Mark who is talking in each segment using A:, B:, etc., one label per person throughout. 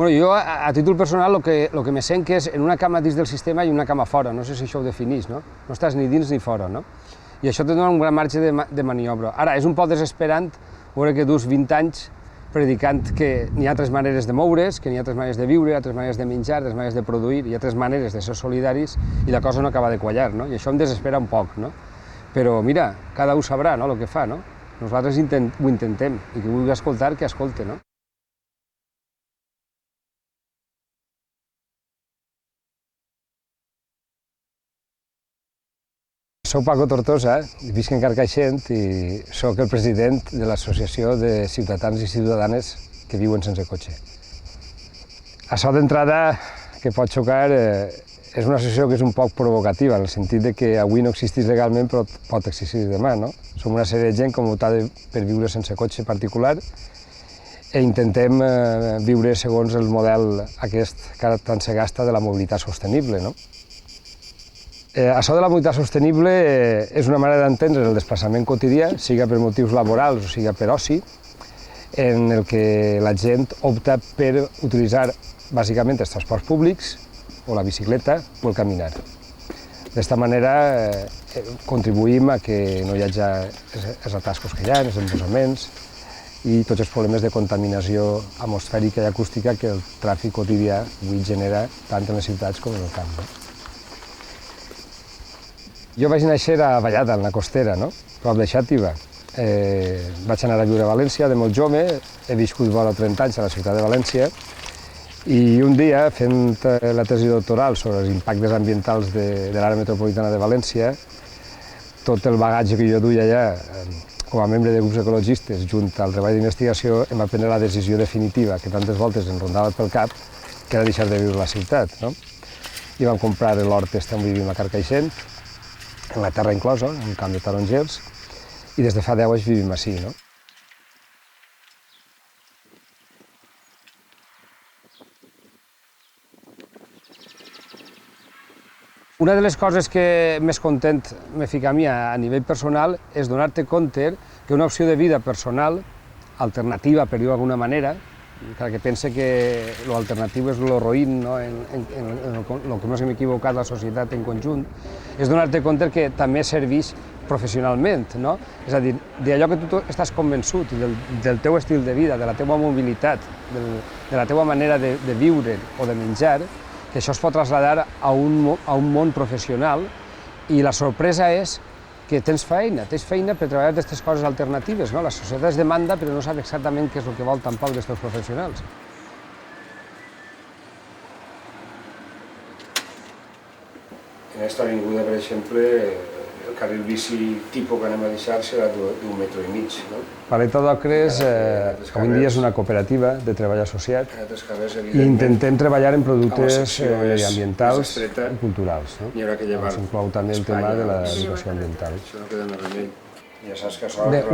A: Jo, a títol personal, el que me sent que és en una cama dins del sistema i una cama fora, no sé si això ho definís, no? No estàs ni dins ni fora, no? I això te dona un gran marge de maniobra. Ara, és un poc desesperant veure que dus 20 anys predicant que n'hi ha altres maneres de moure's, que n'hi ha altres maneres de viure, altres maneres de menjar, altres maneres de produir, hi ha altres maneres de ser solidaris i la cosa no acaba de quallar, no? I això em desespera un poc, no? Però mira, cada un sabrà, no?, el que fa, no? Nosaltres ho intentem, i qui vulgui escoltar, que escolte, no? Soc Paco Tortosa, visc en Carcaixent i soc el president de l'Associació de Ciutadans i Ciutadanes que viuen sense cotxe. Això d'entrada, que pot xocar, és una associació que és un poc provocativa, en el sentit que avui no existeix legalment però pot existir demà, no? Som una sèrie de gent com optada per viure sense cotxe particular i intentem viure segons el model aquest que ara tant se gasta de la mobilitat sostenible, no? Això de la mobilitat sostenible és una manera d'entendre el desplaçament quotidià, siga per motius laborals o siga per oci, en el que la gent opta per utilitzar bàsicament els transports públics, o la bicicleta, o el caminar. D'esta manera contribuïm a que no hi hagi els atascos que hi ha, els embossaments i tots els problemes de contaminació atmosfèrica i acústica que el tràfic quotidià avui genera tant en les ciutats com en el camp. Jo vaig néixer a Vallada, en la Costera, prop de Xàtiva. Vaig anar a viure a València de molt jove, he viscut vora 30 anys a la ciutat de València i un dia, fent la tesi doctoral sobre els impactes ambientals de l'àrea metropolitana de València, tot el bagatge que jo duia allà com a membre de grups ecologistes junt al treball d'investigació em va prendre la decisió definitiva, que tantes voltes em rondava pel cap, que era deixar de viure a la ciutat. I vam comprar l'hort on vivim a Carcaixent, en la terra inclosa, en un camp de tarongers, i des de fa 10 anys vivim ací. Una de les coses que més content me fica a mi a nivell personal és donar-te compte que una opció de vida personal, alternativa, per dir-ho d'alguna manera, encara que pense que l'alternatiu és el roïn, en el que no s'hem equivocat la societat en conjunt, és donar-te compte que també serveix professionalment, no? És a dir, d'allò que tu estàs convençut, del teu estil de vida, de la teva mobilitat, de la teva manera de viure o de menjar, que això es pot traslladar a un món professional i la sorpresa és que tens feina per treballar aquestes coses alternatives. La societat es demanda però no sap exactament què és el que vol tampoc dels teus professionals. En aquesta avinguda, per exemple, el carril bici tipus que anem a deixar serà d'un metre i mig. Paleta d'Ocres avui en dia és una cooperativa de treball associat i intentem treballar en productes ambientals i culturals. S'inclou també el tema de l'educació ambiental.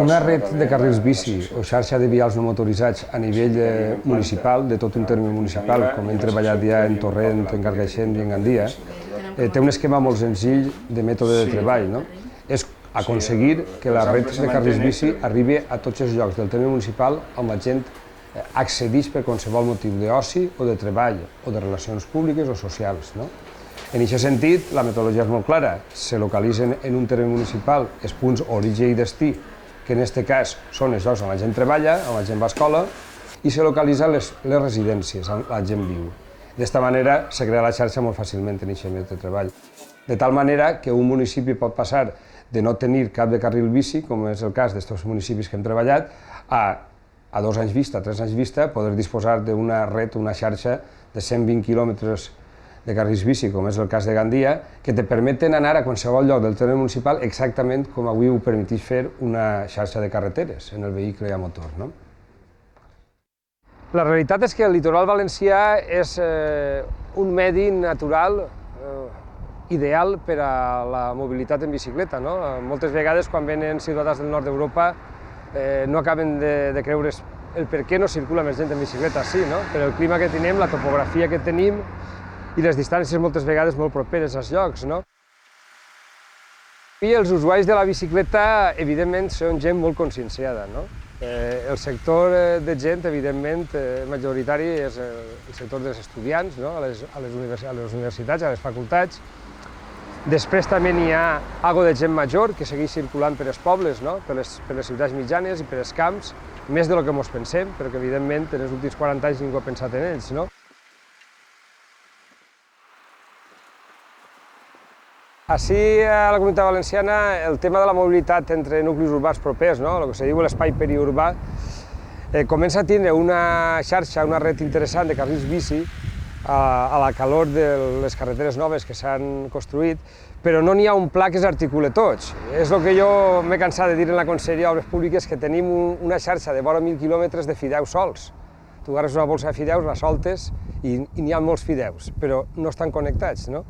A: Una red de carrils bici o xarxa de vials no motoritzats a nivell municipal, de tot un terme municipal, com hem treballat ja en Torrent, en Carcaixent i en Gandia, té un esquema molt senzill de mètode de treball. És aconseguir que la red de carrils bici arribi a tots els llocs del terme municipal on la gent accedeix per qualsevol motiu d'oci o de treball o de relacions públiques o socials. En aquest sentit, la metodologia és molt clara. Se localitzen en un terme municipal els punts origen i destí, que en aquest cas són els llocs on la gent treballa, on la gent va a escola, i se localitzen les residències on la gent viu. D'esta manera se crea la xarxa molt fàcilment en aquest lloc de treball. De tal manera que un municipi pot passar de no tenir cap de carril bici, com és el cas d'aquests municipis que hem treballat, a 2 anys vista, 3 anys vista, poder disposar d'una red, una xarxa de 120 quilòmetres de carrils bici, com és el cas de Gandia, que te permeten anar a qualsevol lloc del terme municipal exactament com avui ho permeteix fer una xarxa de carreteres en el vehicle a motor. La realitat és que el litoral valencià és un medi natural ideal per a la mobilitat en bicicleta. Moltes vegades, quan venen ciutadans del nord d'Europa, no acaben de creure's el per què no circula més gent en bicicleta ací, per el clima que tenim, la topografia que tenim i les distàncies moltes vegades molt properes als llocs. I els usuaris de la bicicleta, evidentment, són gent molt conscienciada. El sector de gent, evidentment, majoritari és el sector dels estudiants, no? a les universitats, a les facultats. Després també n'hi ha algo de gent major que segueix circulant per els pobles, no? per les ciutats mitjanes i per els camps, més del que ens pensem, però que evidentment en els últims 40 anys ningú ha pensat en ells. No? Així, a la Comunitat Valenciana, el tema de la mobilitat entre nuclis urbans propers, no? el que se diu l'espai periurbà, comença a tenir una xarxa, una red interessant de carrils bici a la calor de les carreteres noves que s'han construït, però no n'hi ha un pla que s'articule tots. És el que jo m'he cansat de dir en la Conselleria d'Obres Públiques, que tenim una xarxa de vora 1.000 quilòmetres de fideus sols. Tu agarres una bolsa de fideus, la soltes i n'hi ha molts fideus, però no estan connectats. No?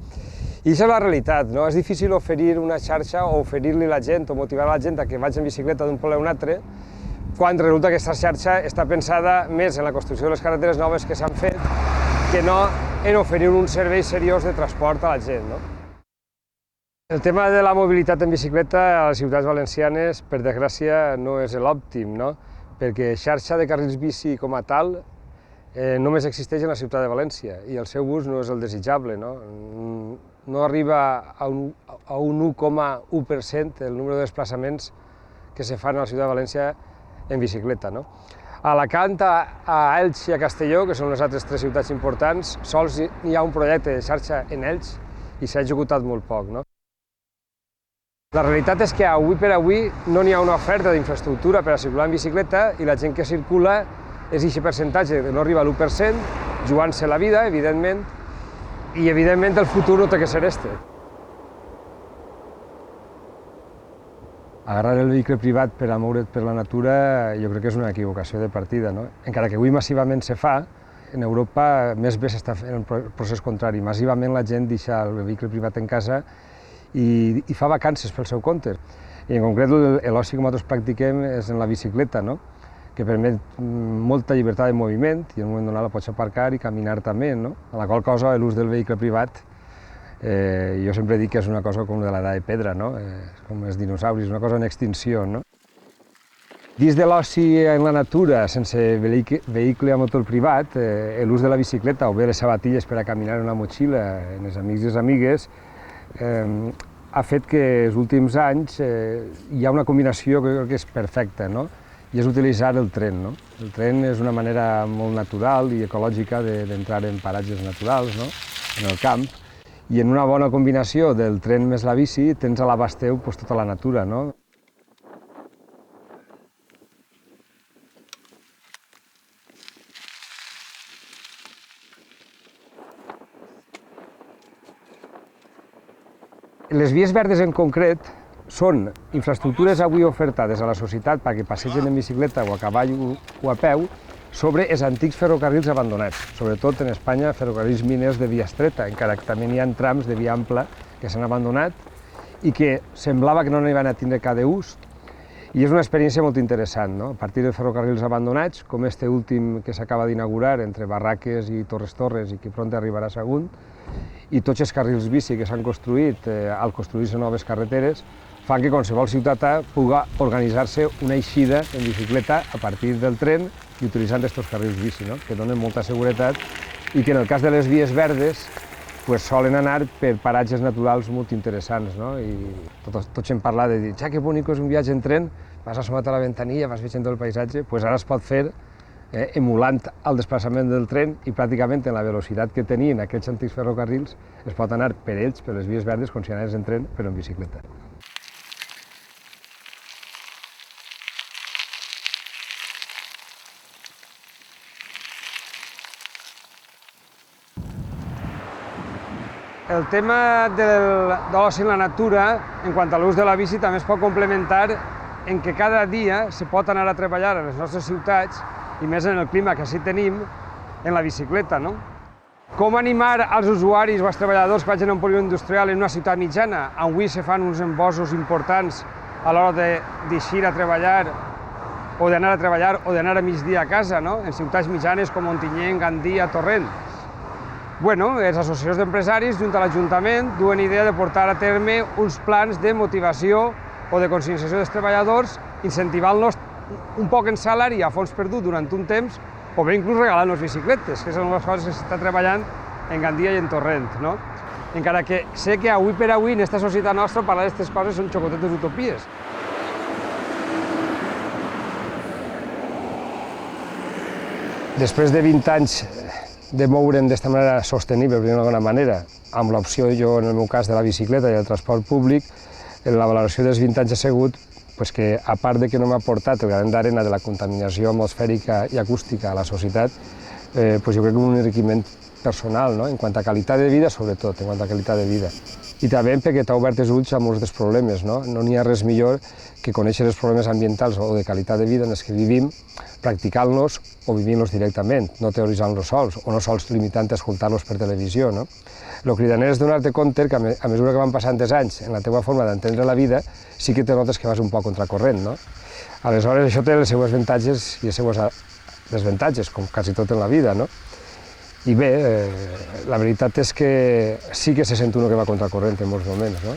A: I això és la realitat, no? És difícil oferir una xarxa o oferir-li a la gent o motivar a la gent a que vagi en bicicleta d'un poble a un altre, quan resulta que aquesta xarxa està pensada més en la construcció de les carreteres noves que s'han fet que no en oferir un servei seriós de transport a la gent. No? El tema de la mobilitat en bicicleta a les ciutats valencianes, per desgràcia, no és l'òptim, no? Perquè xarxa de carrils bici com a tal només existeix en la ciutat de València i el seu ús no és el desitjable. No arriba a un 1,1% el número de desplaçaments que se fan a la ciutat de València en bicicleta. No? A Alacant, a Elx i a Castelló, que són les altres 3 ciutats importants, sols hi ha un projecte de xarxa en Elx i s'ha executat molt poc. No? La realitat és que avui per avui no n'hi ha una oferta d'infraestructura per a circular en bicicleta i la gent que circula és aquest percentatge que no arriba a l'1%, jugant-se la vida, evidentment, i evidentment el futur no té que ser este. Agarrar el vehicle privat per a moure't per la natura jo crec que és una equivocació de partida. No? Encara que avui massivament se fa, en Europa més bé s'està fent el procés contrari. Massivament la gent deixa el vehicle privat en casa i fa vacances pel seu compte. I en concret l'oci que nosaltres practiquem és en la bicicleta, no? que permet molta llibertat de moviment i en un moment donat la pots aparcar i caminar també, no? A la qual cosa l'ús del vehicle privat jo sempre dic que és una cosa com de l'edat de pedra, no? Com els dinosauris, una cosa en extinció. No? Dins de l'oci en la natura, sense vehicle a motor privat, l'ús de la bicicleta o bé les sabatilles per a caminar en una motxilla, en els amics i les amigues, ha fet que els últims anys hi ha una combinació que crec que és perfecta, no? I és utilitzar el tren. No? El tren és una manera molt natural i ecològica d'entrar en paratges naturals, no? En el camp, i en una bona combinació del tren més la bici tens a l'abast teu tota la natura. No? Les vies verdes en concret són infraestructures avui ofertades a la societat perquè passegen en bicicleta o a cavall o a peu sobre els antics ferrocarrils abandonats, sobretot en Espanya ferrocarrils miners de via estreta, encara que també n'hi ha trams de via ampla que s'han abandonat i que semblava que no n'hi van a tindre cap d'ús. I és una experiència molt interessant, no? A partir de ferrocarrils abandonats, com este últim que s'acaba d'inaugurar entre Barraques i Torres i que pront arribarà a Sagunt, i tots els carrils bici que s'han construït al construir-se noves carreteres, fan que qualsevol ciutadà pugui organitzar-se una eixida en bicicleta a partir del tren i utilitzant aquests carrils bici, no? Que donen molta seguretat i que en el cas de les vies verdes solen anar per paratges naturals molt interessants. No? I tots hem parlat de dir, ja que bonic és un viatge en tren, vas assomat a la ventanilla, vas veient tot el paisatge, ara es pot fer emulant el desplaçament del tren i pràcticament en la velocitat que tenien aquests antics ferrocarrils es pot anar per ells, per les vies verdes, com si anaves en tren, però en bicicleta. El tema de l'oci en la natura, en quant a l'ús de la bici, també es pot complementar en que cada dia se pot anar a treballar a les nostres ciutats, i més en el clima que així tenim, en la bicicleta. No? Com animar als usuaris o als treballadors que vagin a un polígon industrial en una ciutat mitjana? Avui se fan uns embossos importants a l'hora d'eixir a treballar o d'anar a treballar o d'anar a migdia a casa, no? En ciutats mitjanes com Ontinyent, Gandia, Torrent. Bueno, les associacions d'empresaris, junt a l'Ajuntament, duen idea de portar a terme uns plans de motivació o de conscienciació dels treballadors, incentivant-los un poc en salari a fons perdut durant un temps, o bé inclús regalant-nos bicicletes, que és una de les coses que s'està treballant en Gandia i en Torrent, no? Encara que sé que avui per avui, en aquesta societat nostra, parlar d'aquestes coses són xocotetes utopies. Després de 20 anys de moure'm d'esta manera sostenible, d'alguna manera, amb l'opció, jo en el meu cas, de la bicicleta i el transport públic, la valoració dels 20 anys ha sigut que, a part de que no m'ha portat el granet d'arena de la contaminació atmosfèrica i acústica a la societat, jo crec que un enriquiment personal, no? En quant a qualitat de vida, sobretot, en quant a qualitat de vida. I també perquè t'ha obert els ulls a molts dels problemes, no? No n'hi ha res millor que conèixer els problemes ambientals o de qualitat de vida en els que vivim, practicant-los o vivint-los directament, no teoritzant-los sols, o no sols limitant-te a escoltar-los per televisió, no? El cridaner és donar-te compte que a mesura que van passant els anys en la teva forma d'entendre la vida, sí que te notes que vas un poc contracorrent, no? Aleshores, això té els seus avantatges i els seus desavantatges, com quasi tot en la vida, no? I bé, la veritat és que sí que se sent uno que va contracorrent en molts moments, no?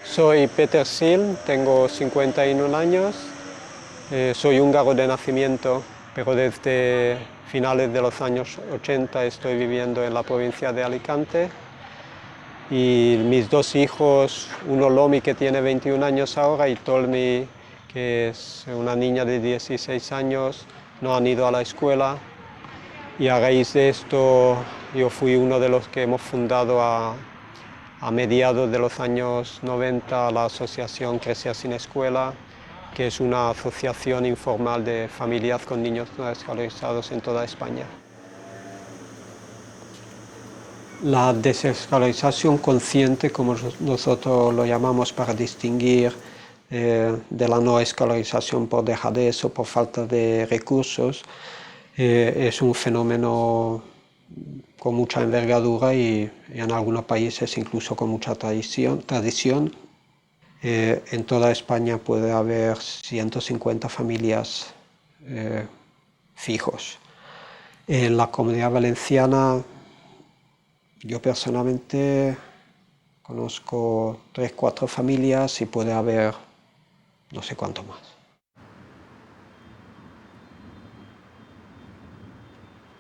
B: Soy Peter Sil, tengo 51 años, soy húngaro de nacimiento, pero desde finales de los años 80 estoy viviendo en la provincia de Alicante. Y mis dos hijos, uno Lomi que tiene 21 años ahora y Tolmi que es una niña de 16 años, no han ido a la escuela. Y a raíz de esto yo fui uno de los que hemos fundado a mediados de los años 90 la asociación Crecer sin Escuela, que es una asociación informal de familias con niños no escolarizados en toda España. La desescolarización consciente, como nosotros lo llamamos para distinguir de la no escolarización por dejadez o por falta de recursos, es un fenómeno con mucha envergadura y en algunos países incluso con mucha tradición. En toda España puede haber 150 familias fijos. En la Comunidad Valenciana yo personalmente conozco 3-4 familias y puede haber no sé cuánto más.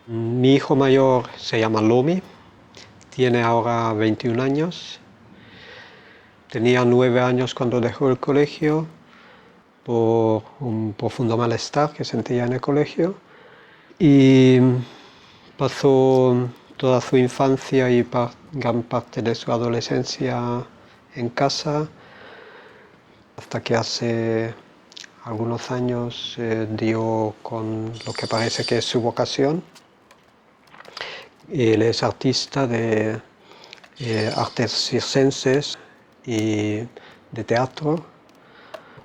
B: Mi hijo mayor se llama Lomi, tiene ahora 21 años. Tenía 9 años cuando dejó el colegio por un profundo malestar que sentía en el colegio y pasó toda su infancia y gran parte de su adolescencia en casa hasta que hace algunos años dio con lo que parece que es su vocación. Él es artista de artes circenses y de teatro,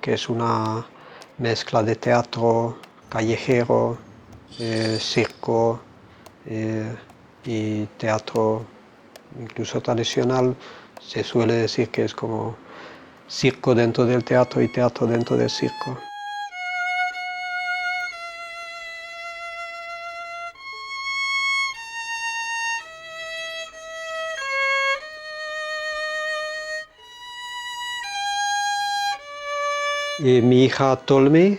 B: que es una mezcla de teatro callejero, circo y teatro incluso tradicional. Se suele decir que es como circo dentro del teatro y teatro dentro del circo. Mi hija Tolmi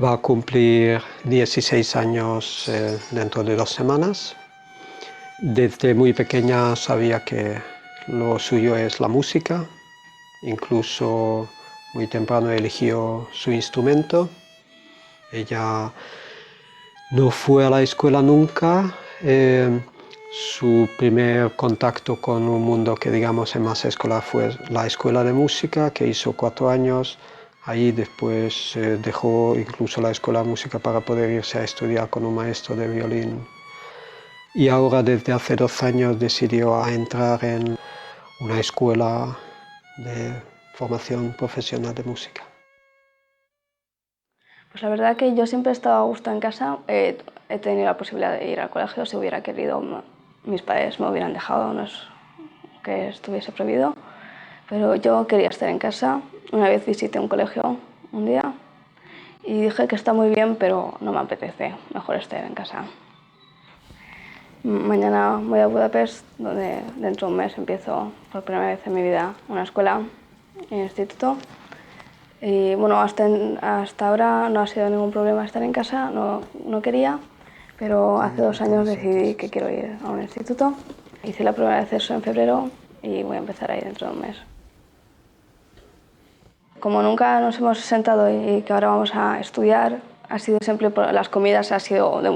B: va a cumplir 16 años dentro de 2 semanas. Desde muy pequeña sabía que lo suyo es la música, incluso muy temprano eligió su instrumento. Ella no fue a la escuela nunca. Su primer contacto con un mundo que digamos es más escolar fue la escuela de música, que hizo 4 años. Ahí después dejó incluso la escuela de música para poder irse a estudiar con un maestro de violín. Y ahora desde hace 2 años decidió a entrar en una escuela de formación profesional de música.
C: Pues la verdad que yo siempre he estado a gusto en casa. He tenido la posibilidad de ir al colegio si hubiera querido. Mis padres me hubieran dejado, no es que estuviese prohibido. Pero yo quería estar en casa. Una vez visité un colegio un día y dije que está muy bien, pero no me apetece, mejor estar en casa. Mañana voy a Budapest, donde dentro de un mes empiezo por primera vez en mi vida una escuela y un instituto. Y bueno, hasta ahora no ha sido ningún problema estar en casa, no quería, pero hace 2 años decidí que quiero ir a un instituto. Hice la prueba de acceso en febrero y voy a empezar ahí dentro de un mes. Como nunca nos hemos sentado y que ahora vamos a estudiar, ha sido siempre las comidas, ha sido de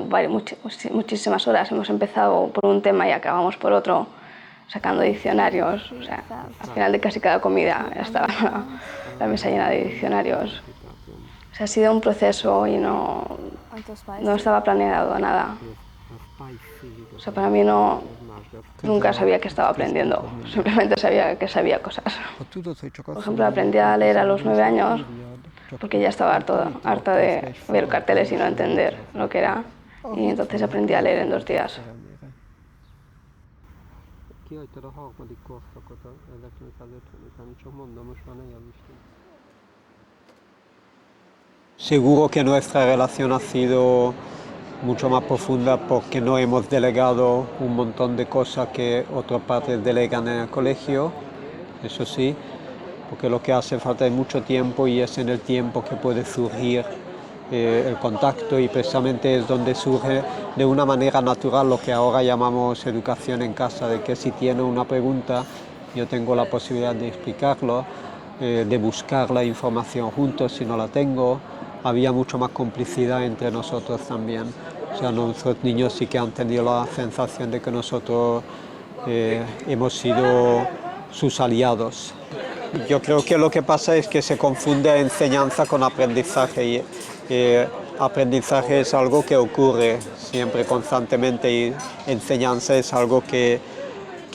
C: muchísimas horas. Hemos empezado por un tema y acabamos por otro, sacando diccionarios. O sea, al final de casi cada comida estaba la mesa llena de diccionarios. O sea, ha sido un proceso y no estaba planeado nada. O sea, para mí nunca sabía que estaba aprendiendo, simplemente sabía que sabía cosas. Por ejemplo, aprendí a leer a los 9 años porque ya estaba harta de ver carteles y no entender lo que era, y entonces aprendí a leer en 2 días.
B: Seguro que nuestra relación ha sido mucho más profunda porque no hemos delegado un montón de cosas que otros padres delegan en el colegio, eso sí, porque lo que hace falta es mucho tiempo y es en el tiempo que puede surgir el contacto, y precisamente es donde surge de una manera natural lo que ahora llamamos educación en casa, de que si tiene una pregunta yo tengo la posibilidad de explicarlo, de buscar la información juntos si no la tengo. Había mucho más complicidad entre nosotros también. O sea, nuestros niños sí que han tenido la sensación de que nosotros hemos sido sus aliados. Yo creo que lo que pasa es que se confunde enseñanza con aprendizaje, y aprendizaje es algo que ocurre siempre constantemente, y enseñanza es algo que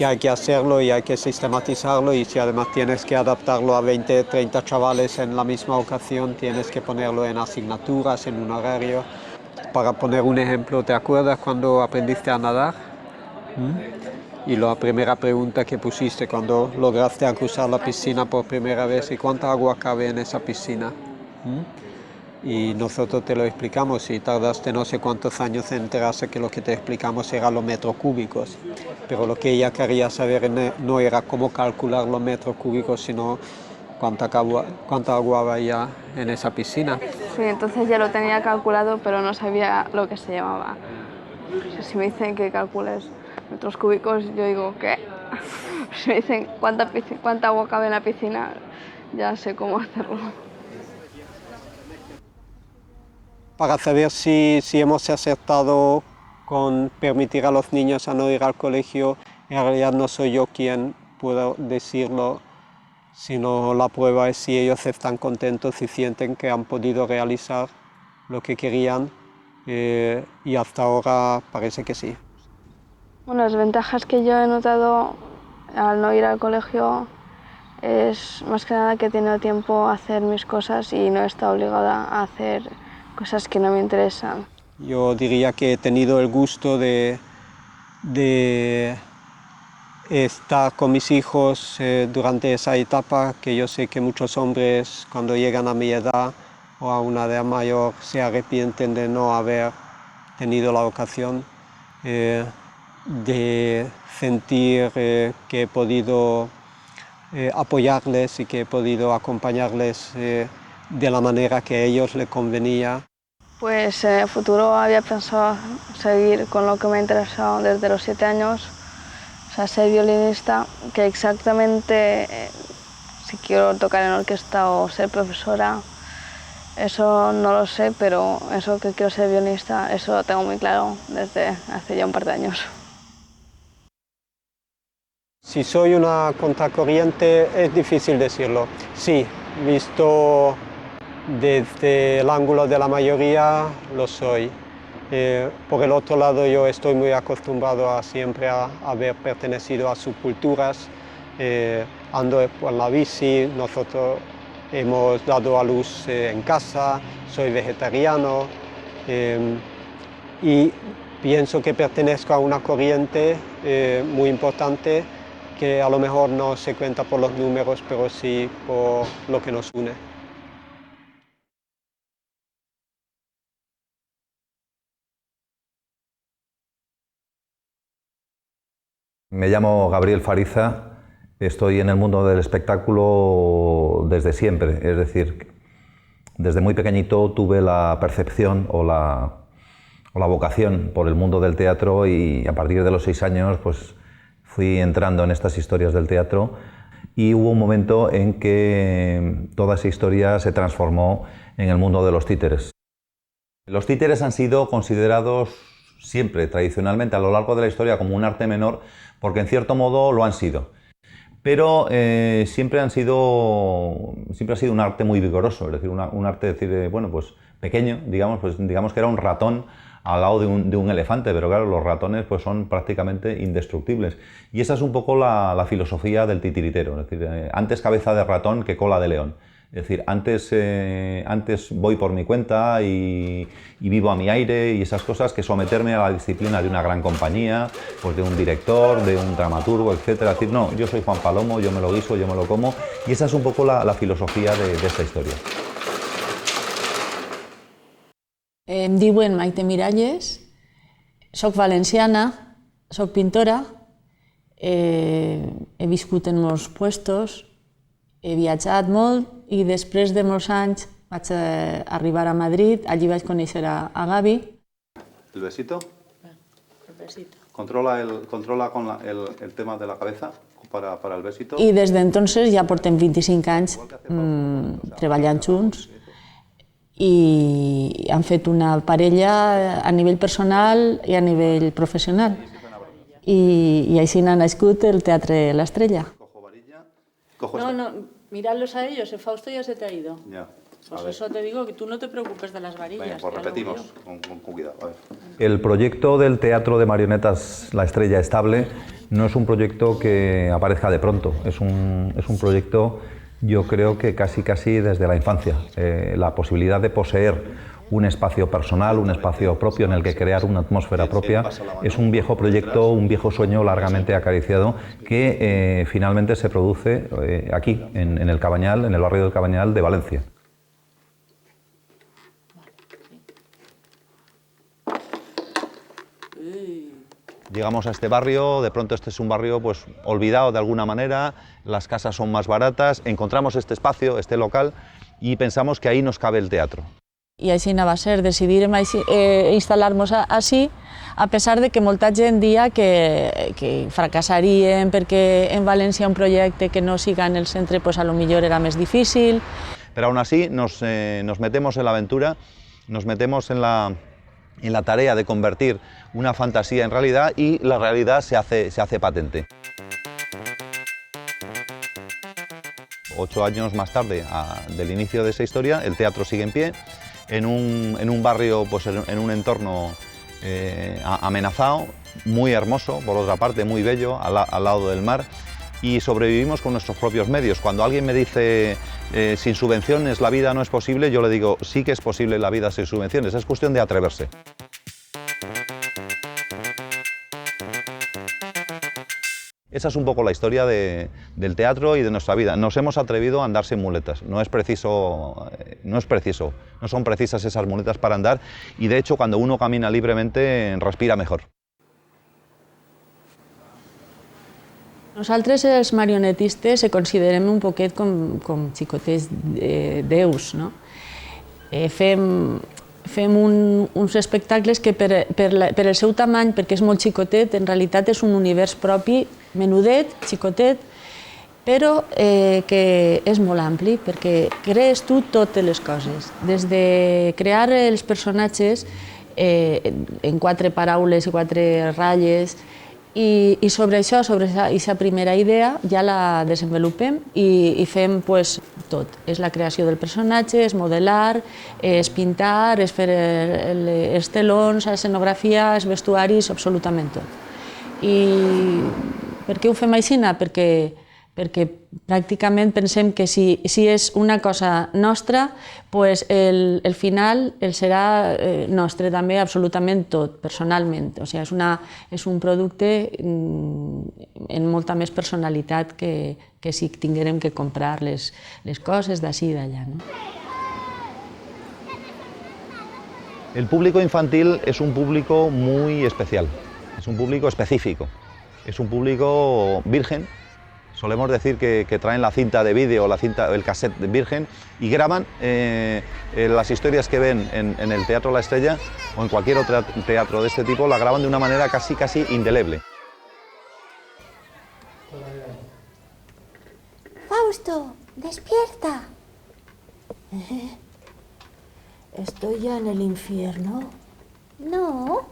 B: hay que hacerlo y hay que sistematizarlo, y si además tienes que adaptarlo a 20, 30 chavales en la misma ocasión, tienes que ponerlo en asignaturas, en un horario. Para poner un ejemplo, ¿te acuerdas cuando aprendiste a nadar? Y la primera pregunta que pusiste cuando lograste cruzar la piscina por primera vez, ¿y cuánta agua cabe en esa piscina? Y nosotros te lo explicamos y tardaste no sé cuántos años en enterarse que lo que te explicamos eran los metros cúbicos. Pero lo que ella quería saber no era cómo calcular los metros cúbicos, sino cuánta agua había en esa piscina.
C: Sí, entonces ya lo tenía calculado, pero no sabía lo que se llamaba. Si me dicen que calcules metros cúbicos, yo digo, ¿qué? Si me dicen cuánta agua cabe en la piscina, ya sé cómo hacerlo.
B: Para saber si hemos acertado con permitir a los niños a no ir al colegio, en realidad no soy yo quien pueda decirlo, sino la prueba es si ellos están contentos y sienten que han podido realizar lo que querían, y hasta ahora parece que sí.
C: Bueno, las ventajas que yo he notado al no ir al colegio es más que nada que he tenido tiempo a hacer mis cosas y no he estado obligada a hacer cosas que no me interesan.
B: Yo diría que he tenido el gusto de estar con mis hijos durante esa etapa, que yo sé que muchos hombres cuando llegan a mi edad o a una edad mayor se arrepienten de no haber tenido la ocasión, de sentir que he podido apoyarles y que he podido acompañarles de la manera que a ellos les convenía.
C: Pues en el futuro había pensado seguir con lo que me ha interesado desde los 7 años, o sea, ser violinista, que exactamente si quiero tocar en orquesta o ser profesora, eso no lo sé, pero eso que quiero ser violinista, eso lo tengo muy claro desde hace ya un par de años.
B: Si soy una contracorriente es difícil decirlo. Sí, visto desde el ángulo de la mayoría lo soy. Por el otro lado, yo estoy muy acostumbrado a siempre a haber pertenecido a subculturas. Ando por la bici, nosotros hemos dado a luz en casa, soy vegetariano, y pienso que pertenezco a una corriente muy importante que a lo mejor no se cuenta por los números, pero sí por lo que nos une.
D: Me llamo Gabriel Fariza, estoy en el mundo del espectáculo desde siempre, es decir, desde muy pequeñito tuve la percepción o la vocación por el mundo del teatro y a partir de los 6 años pues, fui entrando en estas historias del teatro y hubo un momento en que toda esa historia se transformó en el mundo de los títeres. Los títeres han sido considerados siempre, tradicionalmente, a lo largo de la historia como un arte menor, porque en cierto modo lo han sido. Pero siempre ha sido un arte muy vigoroso, es decir, un arte bueno, pues, pequeño, digamos que era un ratón al lado de un elefante, pero claro, los ratones pues, son prácticamente indestructibles. Y esa es un poco la filosofía del titiritero, es decir, antes cabeza de ratón que cola de león. Es decir, antes voy por mi cuenta y vivo a mi aire y esas cosas que someterme a la disciplina de una gran compañía, pues de un director, de un dramaturgo, etc. Es decir, no, yo soy Juan Palomo, yo me lo guiso, yo me lo como, y esa es un poco la filosofía de esta historia.
E: Em diuen Maite Miralles, soc valenciana, soc pintora, he viscut en molts puestos, he viatjat molt i després de molts anys vaig arribar a Madrid, allí vaig conèixer a Gavi.
D: ¿El besito?
E: El besito.
D: Controla con el tema de la cabeza para el besito.
E: I des d'entonces ja portem 25 anys treballant junts i han fet una parella a nivell personal i a nivell professional. I així n'ha nascut el Teatre L'Estrella. No, míralo a ellos, el Fausto ya se te ha ido.
D: Ya.
E: Pues eso te digo, que tú no te preocupes de las varillas.
D: Venga, pues repetimos, con cuidado. A ver. El proyecto del Teatro de Marionetas La Estrella Estable no es un proyecto que aparezca de pronto, es un proyecto, yo creo que casi desde la infancia. La posibilidad de poseer un espacio personal, un espacio propio en el que crear una atmósfera propia, es un viejo proyecto, un viejo sueño largamente acariciado que finalmente se produce aquí, en el Cabañal, en el barrio del Cabañal de Valencia. Llegamos a este barrio, de pronto este es un barrio pues, olvidado de alguna manera, las casas son más baratas, encontramos este espacio, este local, y pensamos que ahí nos cabe el teatro.
E: I així va ser, decidirem instal·lar-nos així, a pesar de que molta gent dia que fracassaríem perquè en València un projecte que no siga en el centre pues a lo millor era més difícil.
D: Pero aún así nos metemos en la aventura, nos metemos en la tarea de convertir una fantasía en realidad y la realidad se hace patente. 8 años más tarde del inicio de esa historia, el teatro sigue en pie, en un barrio, pues en un entorno amenazado, muy hermoso, por otra parte, muy bello, al lado del mar, y sobrevivimos con nuestros propios medios. Cuando alguien me dice sin subvenciones la vida no es posible, yo le digo sí que es posible la vida sin subvenciones, es cuestión de atreverse. Esa es un poco la historia del teatro y de nuestra vida. Nos hemos atrevido a andar sin muletas. No son precisas esas muletas para andar y de hecho cuando uno camina libremente respira mejor.
E: Nosaltres els marionetistes se considerem un poquet com xicotets déus, no? Fem uns espectacles que per el seu tamany, perquè és molt xicotet, en realitat és un univers propi, menudet, xicotet, però que és molt ampli, perquè crees tu totes les coses. Des de crear els personatges en 4 paraules i 4 ratlles, i sobre això, sobre aquesta primera idea, ja la desenvolupem i fem tot. És la creació del personatge, és modelar, és pintar, és fer els telons, l'escenografia, els vestuaris, absolutament tot. I per què ho fem així? Perquè pràcticament pensem que si és una cosa nostra, el final serà nostre també absolutament tot, personalment. O sigui, és un producte amb molta més personalitat que si tinguérem que comprar les coses d'ací i d'allà.
D: El público infantil es un público muy especial, es un público específico. es un público virgen. Solemos decir que traen la cinta de vídeo, el cassette virgen, y graban las historias que ven en el Teatro La Estrella o en cualquier otro teatro de este tipo, la graban de una manera casi indeleble.
F: Fausto, despierta.
G: ¿Estoy ya en el infierno?
F: No.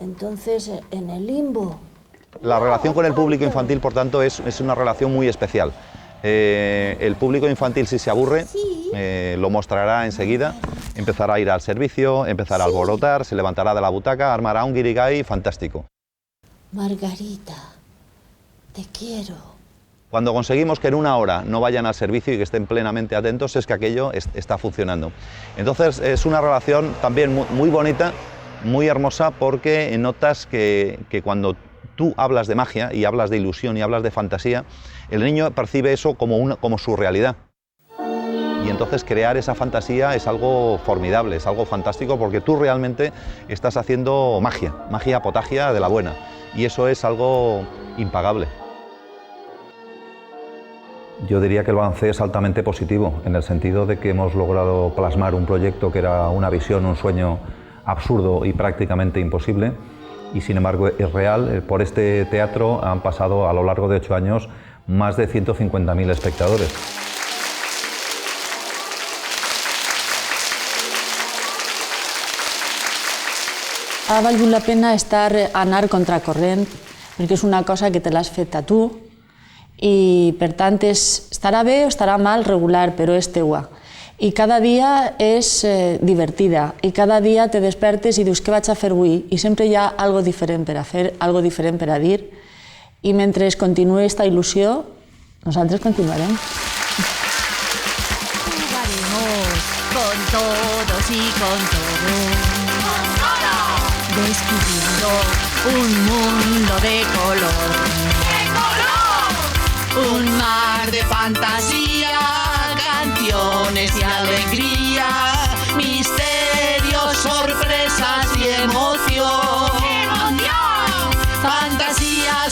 G: Entonces, en el limbo.
D: La relación con el público infantil, por tanto, es una relación muy especial. El público infantil, si se aburre, lo mostrará enseguida, empezará a ir al servicio, empezará a alborotar, se levantará de la butaca, armará un guirigay fantástico.
G: Margarita, te quiero.
D: Cuando conseguimos que en una hora no vayan al servicio y que estén plenamente atentos, es que aquello está funcionando. Entonces es una relación también muy bonita, muy hermosa, porque notas que cuando tú hablas de magia y hablas de ilusión y hablas de fantasía, el niño percibe eso como su realidad. Y entonces crear esa fantasía es algo formidable, es algo fantástico, porque tú realmente estás haciendo magia potagia de la buena. Y eso es algo impagable. Yo diría que el balance es altamente positivo, en el sentido de que hemos logrado plasmar un proyecto que era una visión, un sueño absurdo y prácticamente imposible, y sin embargo es real. Por este teatro han pasado a lo largo de 8 años más de 150.000 espectadores.
E: Ha valgut la pena anar contracorrent, perquè és una cosa que te l'has fet a tu i, per tant, estarà bé o estarà mal regular, però és teua. I cada dia és divertida, i cada dia te despertes i dius què vaig a fer avui, i sempre hi ha algo diferent per a fer, algo diferent per a dir, i mentre continuï aquesta il·lusió, nosaltres continuarem.
H: Jugaremos con todos y con todos, descubriendo un mundo de color. Un mar de fantasía, canciones y alegría, misterios, sorpresas y emoción. ¡Emoción! Fantasía